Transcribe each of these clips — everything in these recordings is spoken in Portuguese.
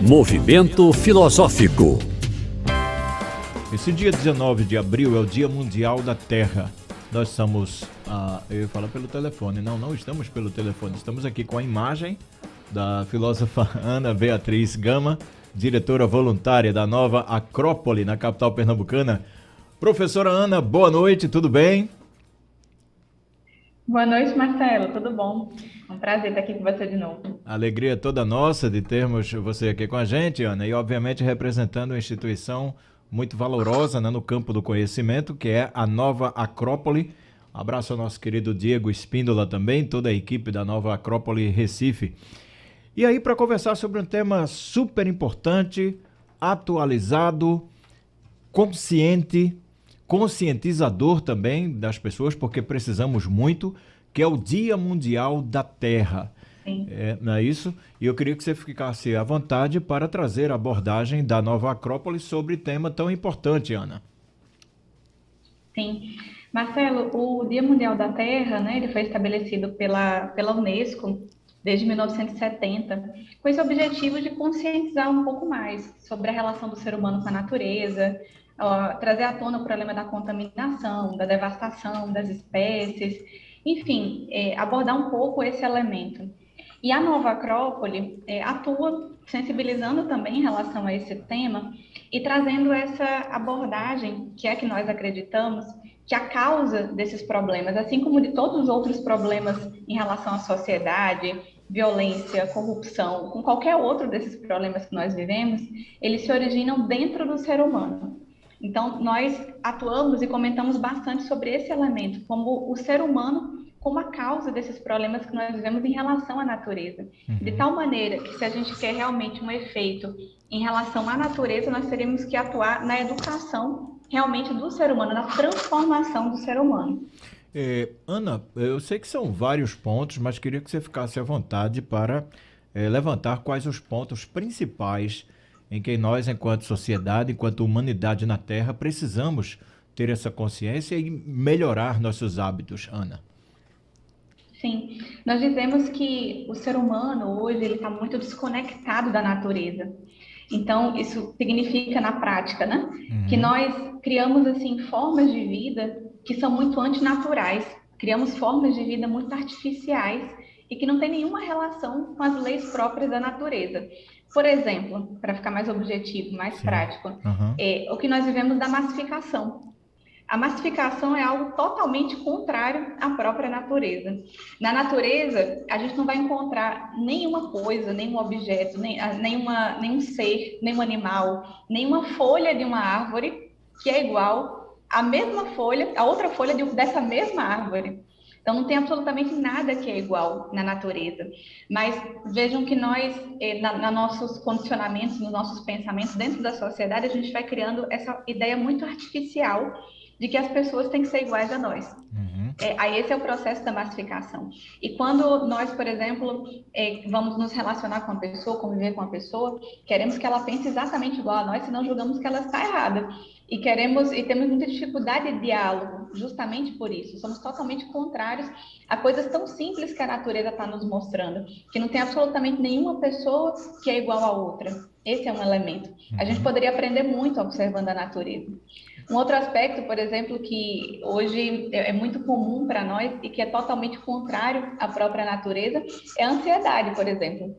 Movimento Filosófico. Esse dia 19 de abril é o Dia Mundial da Terra. Nós estamos, eu ia falar pelo telefone, não estamos pelo telefone, estamos aqui com a imagem da filósofa Ana Beatriz Gama, diretora voluntária da Nova Acrópole, na capital pernambucana. Professora Ana, boa noite, tudo bem? Boa noite, Marcelo, tudo bom? É um prazer estar aqui com você de novo. A alegria é toda nossa de termos você aqui com a gente, Ana, e obviamente representando uma instituição muito valorosa, né, no campo do conhecimento, que é a Nova Acrópole. Abraço ao nosso querido Diego Espíndola também, toda a equipe da Nova Acrópole Recife. E aí, para conversar sobre um tema super importante, atualizado, conscientizador também das pessoas, porque precisamos muito, que é o Dia Mundial da Terra. Não é isso? E eu queria que você ficasse à vontade para trazer a abordagem da Nova Acrópole sobre tema tão importante, Ana. Sim. Marcelo, o Dia Mundial da Terra, né, ele foi estabelecido pela Unesco desde 1970, com esse objetivo de conscientizar um pouco mais sobre a relação do ser humano com a natureza, trazer à tona o problema da contaminação, da devastação das espécies, enfim, abordar um pouco esse elemento. E a Nova Acrópole atua sensibilizando também em relação a esse tema e trazendo essa abordagem, que é que nós acreditamos, que a causa desses problemas, assim como de todos os outros problemas em relação à sociedade, violência, corrupção, com qualquer outro desses problemas que nós vivemos, eles se originam dentro do ser humano. Então, nós atuamos e comentamos bastante sobre esse elemento, como o ser humano, como a causa desses problemas que nós vivemos em relação à natureza. De tal maneira que, se a gente quer realmente um efeito em relação à natureza, nós teríamos que atuar na educação realmente do ser humano, na transformação do ser humano. Ana, eu sei que são vários pontos, mas queria que você ficasse à vontade para levantar quais os pontos principais em que nós, enquanto sociedade, enquanto humanidade na Terra, precisamos ter essa consciência e melhorar nossos hábitos, Ana. Sim, nós dizemos que o ser humano hoje ele está muito desconectado da natureza. Então, isso significa na prática, né? Que nós criamos assim formas de vida que são muito antinaturais, criamos formas de vida muito artificiais e que não tem nenhuma relação com as leis próprias da natureza. Por exemplo, para ficar mais objetivo, mais prático, o que nós vivemos da massificação. A massificação é algo totalmente contrário à própria natureza. Na natureza, a gente não vai encontrar nenhuma coisa, nenhum objeto, nenhum ser, nenhum animal, nenhuma folha de uma árvore que é igual à mesma folha, a outra folha dessa mesma árvore. Então, não tem absolutamente nada que é igual na natureza. Mas vejam que nós, nos nossos condicionamentos, nos nossos pensamentos, dentro da sociedade, a gente vai criando essa ideia muito artificial de que as pessoas têm que ser iguais a nós. Aí esse é o processo da massificação. E quando nós, por exemplo, vamos nos relacionar com uma pessoa, conviver com uma pessoa, queremos que ela pense exatamente igual a nós, senão julgamos que ela está errada. E temos muita dificuldade de diálogo, justamente por isso. Somos totalmente contrários a coisas tão simples que a natureza está nos mostrando, que não tem absolutamente nenhuma pessoa que é igual a outra. Esse é um elemento. A gente poderia aprender muito observando a natureza. Um outro aspecto, por exemplo, que hoje é muito comum para nós e que é totalmente contrário à própria natureza, é a ansiedade, por exemplo.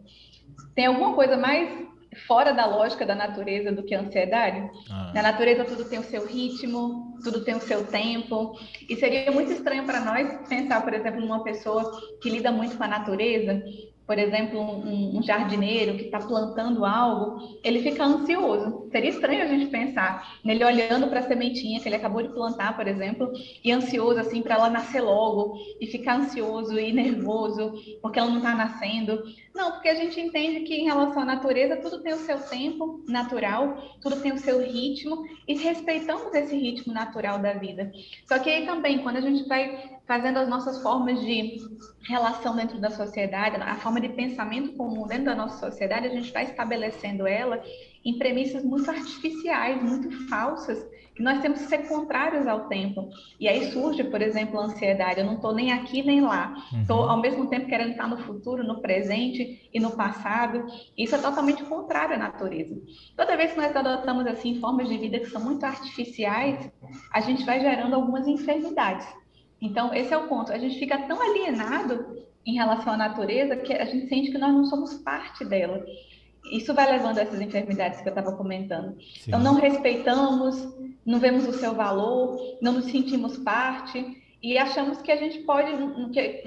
Tem alguma coisa mais fora da lógica da natureza do que a ansiedade? Na natureza tudo tem o seu ritmo, tudo tem o seu tempo, e seria muito estranho para nós pensar, por exemplo, numa pessoa que lida muito com a natureza, por exemplo, um jardineiro que está plantando algo, ele fica ansioso. Seria estranho a gente pensar nele olhando para a sementinha que ele acabou de plantar, por exemplo, e ansioso assim para ela nascer logo, e ficar ansioso e nervoso porque ela não está nascendo. Não, porque a gente entende que em relação à natureza, tudo tem o seu tempo natural, tudo tem o seu ritmo, e respeitamos esse ritmo natural da vida. Só que aí também, quando a gente vai fazendo as nossas formas de relação dentro da sociedade, a forma de pensamento comum dentro da nossa sociedade, a gente vai estabelecendo ela em premissas muito artificiais, muito falsas, nós temos que ser contrários ao tempo. E aí surge, por exemplo, a ansiedade. Eu não estou nem aqui nem lá. Estou, ao mesmo tempo, querendo estar no futuro, no presente e no passado. Isso é totalmente contrário à natureza. Toda vez que nós adotamos assim formas de vida que são muito artificiais, a gente vai gerando algumas enfermidades. Então, esse é o ponto. A gente fica tão alienado em relação à natureza que a gente sente que nós não somos parte dela. Isso vai levando a essas enfermidades que eu estava comentando. Sim. Então, não respeitamos, não vemos o seu valor, não nos sentimos parte e achamos que a gente pode,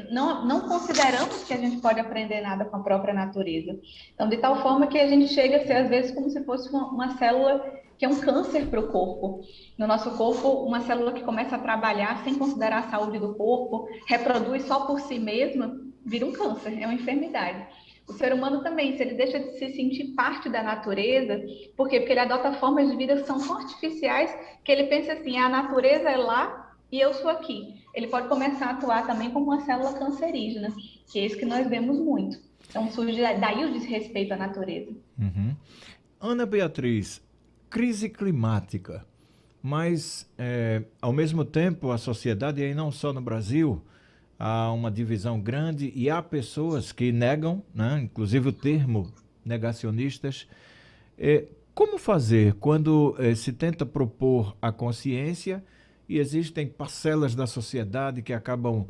não consideramos que a gente pode aprender nada com a própria natureza. Então, de tal forma que a gente chega a ser, às vezes, como se fosse uma célula que é um câncer para o corpo. No nosso corpo, uma célula que começa a trabalhar sem considerar a saúde do corpo, reproduz só por si mesma, vira um câncer, é uma enfermidade. O ser humano também, se ele deixa de se sentir parte da natureza, por quê? Porque ele adota formas de vida que são tão artificiais que ele pensa assim, a natureza é lá e eu sou aqui. Ele pode começar a atuar também como uma célula cancerígena, que é isso que nós vemos muito. Então surge daí o desrespeito à natureza. Uhum. Ana Beatriz, crise climática, mas ao mesmo tempo a sociedade, e aí não só no Brasil, há uma divisão grande e há pessoas que negam, né, inclusive o termo negacionistas. Como fazer quando se tenta propor a consciência e existem parcelas da sociedade que acabam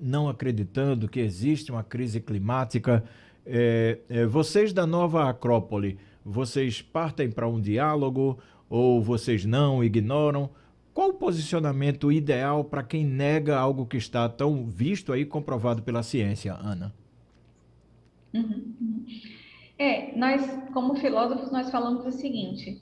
não acreditando que existe uma crise climática? Vocês da Nova Acrópole, vocês partem para um diálogo ou vocês não, ignoram? Qual o posicionamento ideal para quem nega algo que está tão visto aí, comprovado pela ciência, Ana? Nós, como filósofos, nós falamos o seguinte,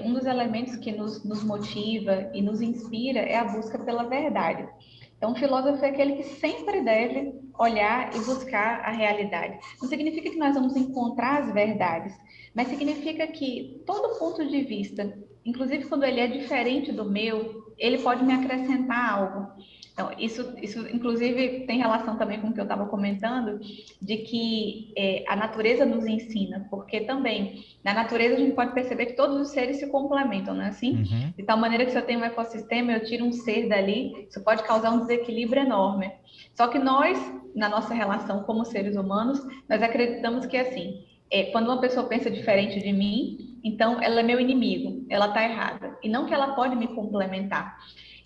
um dos elementos que nos motiva e nos inspira é a busca pela verdade. Então, o filósofo é aquele que sempre deve olhar e buscar a realidade. Não significa que nós vamos encontrar as verdades, mas significa que todo ponto de vista, inclusive quando ele é diferente do meu, ele pode me acrescentar algo. Então, isso inclusive tem relação também com o que eu estava comentando, de que a natureza nos ensina, porque também na natureza a gente pode perceber que todos os seres se complementam, não é assim? Uhum. De tal maneira que se eu tenho um ecossistema, eu tiro um ser dali, isso pode causar um desequilíbrio enorme. Só que nós, na nossa relação como seres humanos, nós acreditamos que assim, quando uma pessoa pensa diferente de mim, então ela é meu inimigo, ela está errada, e não que ela pode me complementar.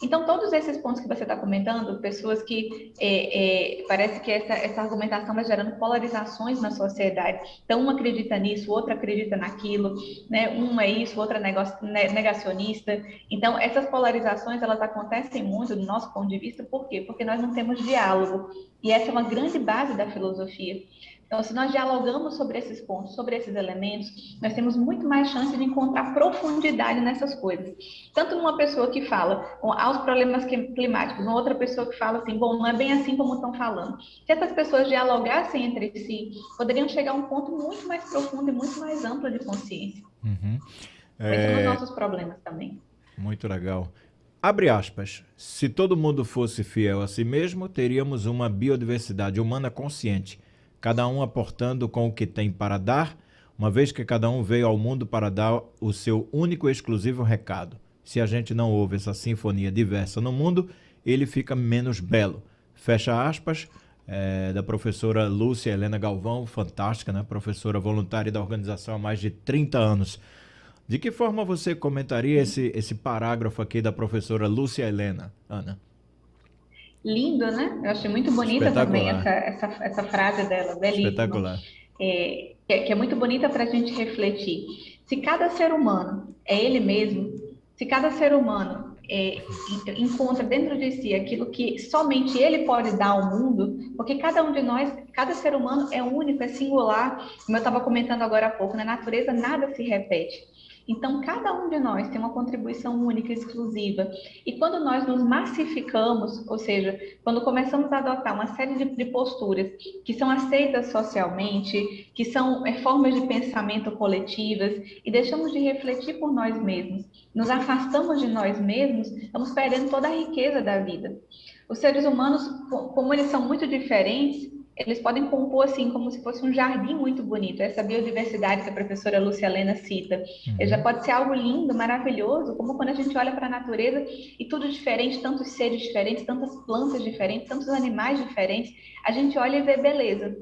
Então, todos esses pontos que você está comentando, pessoas que parece que essa argumentação vai gerando polarizações na sociedade. Então, uma acredita nisso, outra acredita naquilo, né? Uma é isso, outra é negacionista. Então, essas polarizações, elas acontecem muito do nosso ponto de vista, por quê? Porque nós não temos diálogo. E essa é uma grande base da filosofia. Então, se nós dialogamos sobre esses pontos, sobre esses elementos, nós temos muito mais chance de encontrar profundidade nessas coisas. Tanto numa pessoa que fala aos problemas climáticos, uma outra pessoa que fala assim, bom, não é bem assim como estão falando. Se essas pessoas dialogassem entre si, poderiam chegar a um ponto muito mais profundo e muito mais amplo de consciência. Uhum. Pensando nos nossos problemas também. Muito legal. Abre aspas. Se todo mundo fosse fiel a si mesmo, teríamos uma biodiversidade humana consciente, cada um aportando com o que tem para dar, uma vez que cada um veio ao mundo para dar o seu único e exclusivo recado. Se a gente não ouve essa sinfonia diversa no mundo, ele fica menos belo. Fecha aspas, da professora Lúcia Helena Galvão, fantástica, né? Professora voluntária da organização há mais de 30 anos. De que forma você comentaria esse parágrafo aqui da professora Lúcia Helena, Ana? Lindo, né? Eu achei muito bonita também essa frase dela, belíssima. Espetacular. Que é muito bonita para a gente refletir. Se cada ser humano é ele mesmo, se cada ser humano encontra dentro de si aquilo que somente ele pode dar ao mundo, porque cada um de nós, cada ser humano é único, é singular, como eu estava comentando agora há pouco, na natureza nada se repete. Então, cada um de nós tem uma contribuição única, exclusiva. E quando nós nos massificamos, ou seja, quando começamos a adotar uma série de posturas que são aceitas socialmente, que são formas de pensamento coletivas, e deixamos de refletir por nós mesmos, nos afastamos de nós mesmos, estamos perdendo toda a riqueza da vida. Os seres humanos, como eles são muito diferentes, eles podem compor assim como se fosse um jardim muito bonito. Essa biodiversidade que a professora Lúcia Helena cita, ele já pode ser algo lindo, maravilhoso, como quando a gente olha para a natureza e tudo diferente, tantos seres diferentes, tantas plantas diferentes, tantos animais diferentes, a gente olha e vê beleza.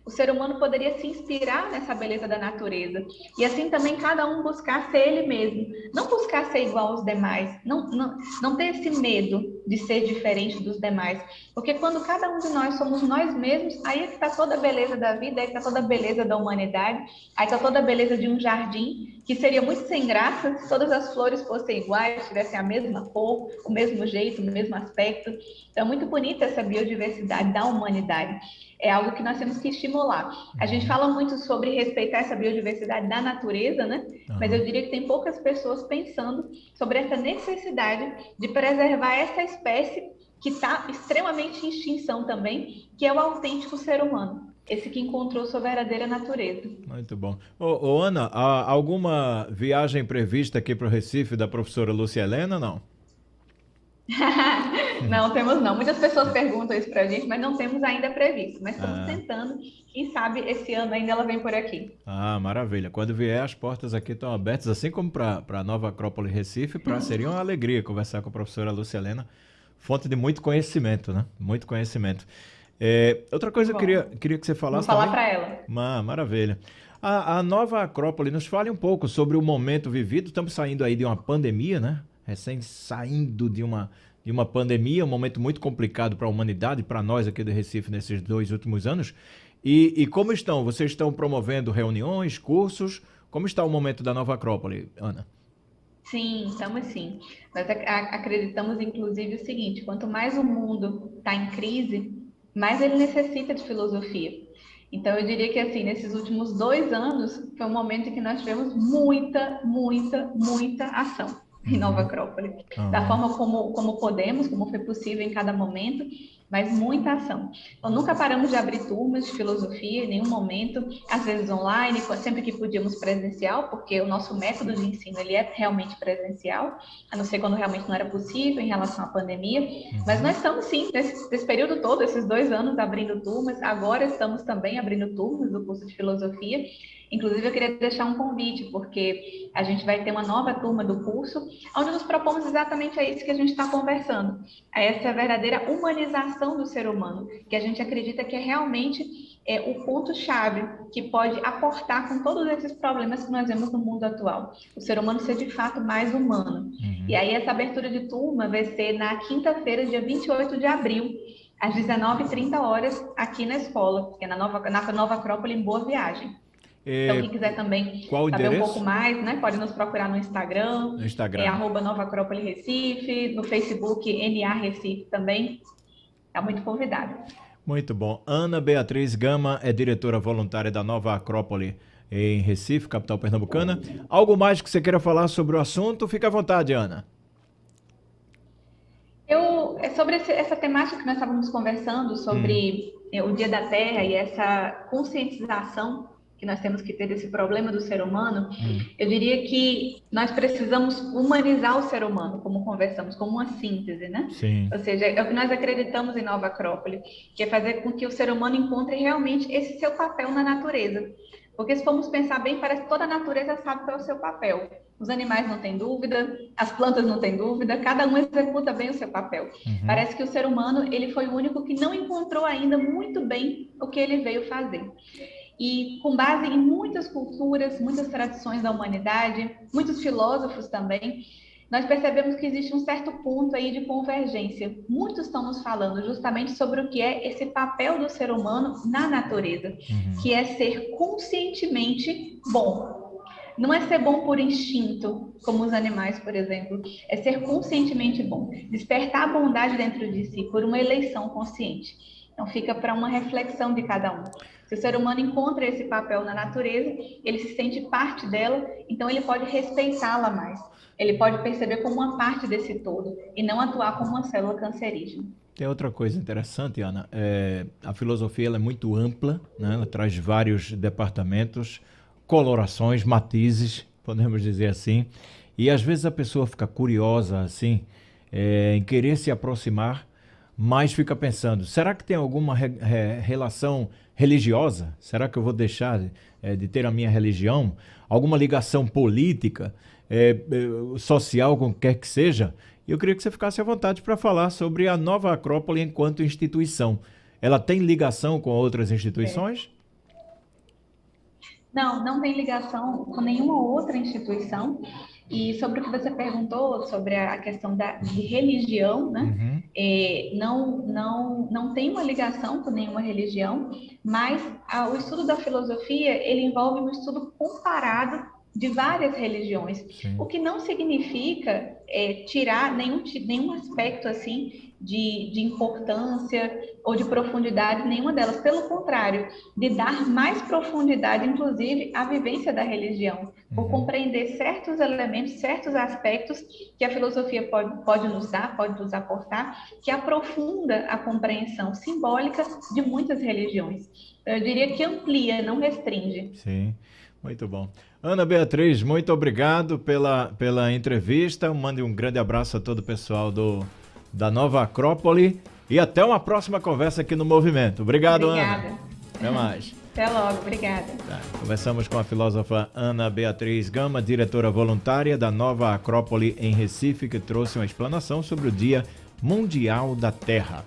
O ser humano poderia se inspirar nessa beleza da natureza. E assim também cada um buscar ser ele mesmo. Não buscar ser igual aos demais. Não ter esse medo de ser diferente dos demais. Porque quando cada um de nós somos nós mesmos, aí é que está toda a beleza da vida, aí que está toda a beleza da humanidade, aí está toda a beleza de um jardim, que seria muito sem graça se todas as flores fossem iguais, tivessem a mesma cor, o mesmo jeito, o mesmo aspecto. Então é muito bonita essa biodiversidade da humanidade. É algo que nós temos que estimular. A gente fala muito sobre respeitar essa biodiversidade da natureza, né? Mas eu diria que tem poucas pessoas pensando sobre essa necessidade de preservar essa espécie que está extremamente em extinção também, que é o autêntico ser humano. Esse que encontrou sua verdadeira natureza. Muito bom. Ô, Ana, há alguma viagem prevista aqui para o Recife da professora Lúcia Helena, não? Não temos não. Muitas pessoas perguntam isso pra gente, mas não temos ainda previsto. Mas estamos tentando. Quem sabe esse ano ainda ela vem por aqui. Ah, maravilha. Quando vier, as portas aqui estão abertas, assim como para a Nova Acrópole Recife, seria uma alegria conversar com a professora Lúcia Helena, fonte de muito conhecimento, né? Muito conhecimento. Outra coisa que eu queria que você falasse. Vou falar para ela. Maravilha. A Nova Acrópole, nos fale um pouco sobre o momento vivido. Estamos saindo aí de uma pandemia, né? Recém saindo de uma pandemia, um momento muito complicado para a humanidade, para nós aqui do Recife nesses 2 últimos anos. E como estão? Vocês estão promovendo reuniões, cursos? Como está o momento da Nova Acrópole, Ana? Sim, estamos sim. Nós acreditamos, inclusive, o seguinte: quanto mais o mundo está em crise, mais ele necessita de filosofia. Então, eu diria que, assim, nesses últimos 2 anos, foi um momento em que nós tivemos muita, muita, muita ação em Nova Acrópole, da forma como podemos, como foi possível em cada momento, mas muita ação. Então, nunca paramos de abrir turmas de filosofia, em nenhum momento, às vezes online, sempre que podíamos presencial, porque o nosso método de ensino ele é realmente presencial, a não ser quando realmente não era possível em relação à pandemia, mas nós estamos sim, nesse período todo, esses 2 anos abrindo turmas, agora estamos também abrindo turmas do curso de filosofia. Inclusive, eu queria deixar um convite, porque a gente vai ter uma nova turma do curso, onde nos propomos exatamente a isso que a gente está conversando, a essa verdadeira humanização do ser humano, que a gente acredita que é realmente o ponto-chave que pode aportar com todos esses problemas que nós vemos no mundo atual. O ser humano ser, de fato, mais humano. E aí, essa abertura de turma vai ser na quinta-feira, dia 28 de abril, às 19h30, aqui na escola, que é na Nova Acrópole, em Boa Viagem. Então, quem quiser também saber um pouco mais, né, pode nos procurar no Instagram, @Nova Acrópole Recife, no Facebook NA Recife também. Está muito convidado. Muito bom. Ana Beatriz Gama é diretora voluntária da Nova Acrópole em Recife, capital pernambucana. Algo mais que você queira falar sobre o assunto? Fica à vontade, Ana. Sobre essa temática que nós estávamos conversando, sobre o Dia da Terra e essa conscientização que nós temos que ter desse problema do ser humano, eu diria que nós precisamos humanizar o ser humano, como conversamos, como uma síntese, né? Sim. Ou seja, é o que nós acreditamos em Nova Acrópole, que é fazer com que o ser humano encontre realmente esse seu papel na natureza. Porque se formos pensar bem, parece que toda a natureza sabe qual é o seu papel. Os animais não têm dúvida, as plantas não têm dúvida, cada um executa bem o seu papel. Parece que o ser humano ele foi o único que não encontrou ainda muito bem o que ele veio fazer. E com base em muitas culturas, muitas tradições da humanidade, muitos filósofos também, nós percebemos que existe um certo ponto aí de convergência. Muitos estão nos falando justamente sobre o que é esse papel do ser humano na natureza, que é ser conscientemente bom. Não é ser bom por instinto, como os animais, por exemplo, é ser conscientemente bom, despertar a bondade dentro de si por uma eleição consciente. Então fica para uma reflexão de cada um. Se o ser humano encontra esse papel na natureza, ele se sente parte dela, então ele pode respeitá-la mais. Ele pode perceber como uma parte desse todo e não atuar como uma célula cancerígena. Tem outra coisa interessante, Ana. A filosofia ela é muito ampla, né? Ela traz vários departamentos, colorações, matizes, podemos dizer assim. E às vezes a pessoa fica curiosa assim, em querer se aproximar, mas fica pensando, será que tem alguma relação religiosa? Será que eu vou deixar de ter a minha religião? Alguma ligação política, social, com o que quer que seja? E eu queria que você ficasse à vontade para falar sobre a Nova Acrópole enquanto instituição. Ela tem ligação com outras instituições? Não, não tem ligação com nenhuma outra instituição. E sobre o que você perguntou, sobre a questão de religião, né? Uhum. Não tem uma ligação com nenhuma religião, mas o estudo da filosofia, ele envolve um estudo comparado de várias religiões, Sim. o que não significa tirar nenhum aspecto assim de importância ou de profundidade nenhuma delas. Pelo contrário, de dar mais profundidade, inclusive, à vivência da religião, por compreender certos elementos, certos aspectos que a filosofia pode nos dar, pode nos aportar, que aprofunda a compreensão simbólica de muitas religiões. Eu diria que amplia, não restringe. Sim, muito bom. Ana Beatriz, muito obrigado pela entrevista. Mande um grande abraço a todo o pessoal da Nova Acrópole e até uma próxima conversa aqui no Movimento. Obrigado, Obrigada. Ana. Até mais. Até logo, obrigada. Tá. Conversamos com a filósofa Ana Beatriz Gama, diretora voluntária da Nova Acrópole em Recife, que trouxe uma explanação sobre o Dia Mundial da Terra.